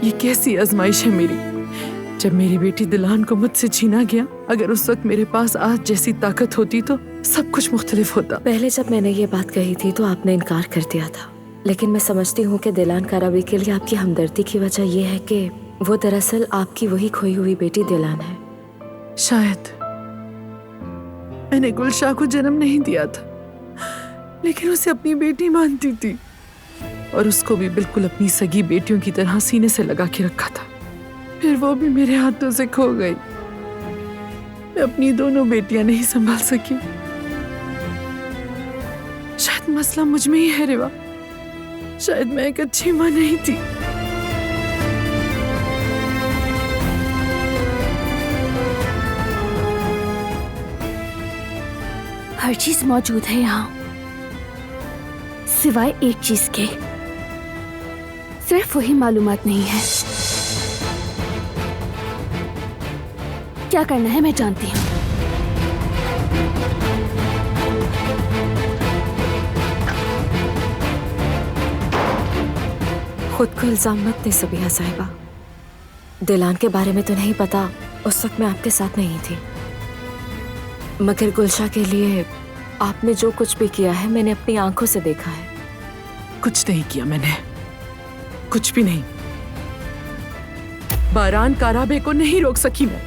ये कैसी आजमाइश है मेरी। जब मेरी बेटी दिलान को मुझसे छीना गया, अगर उस वक्त मेरे पास आज जैसी ताकत होती तो सब कुछ मुख्तलिफ होता। पहले जब मैंने ये बात कही थी तो आपने इनकार कर दिया था, लेकिन मैं समझती हूँ कि दिलान काराबी के लिए आपकी हमदर्दी की वजह यह है कि वो दरअसल आपकी वही खोई हुई बेटी दिलान है। शायद मैंने गुलशाह को जन्म नहीं दिया था, लेकिन उसे अपनी बेटी मानती थी और उसको भी बिल्कुल अपनी सगी बेटियों की तरह सीने से लगा के रखा था। फिर वो भी मेरे हाथों से खो गई। मैं अपनी दोनों बेटियां नहीं संभाल सकी। शायद मसला मुझ में ही है रिवा। शायद मैं एक अच्छी मां नहीं थी। हर चीज मौजूद है यहाँ, सिवाय एक चीज के। सिर्फ वही मालूमात नहीं है। क्या करना है मैं जानती हूँ। खुद को इल्जाम मत दे सबिहा साहिबा। दिलान के बारे में तो नहीं पता, उस वक्त मैं आपके साथ नहीं थी, मगर गुलशाह के लिए आपने जो कुछ भी किया है मैंने अपनी आंखों से देखा है। कुछ नहीं किया मैंने, कुछ भी नहीं। बारान काराबे को नहीं रोक सकी मैं।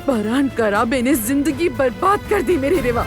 बारान काराबे ने जिंदगी बर्बाद कर दी मेरी रिवा।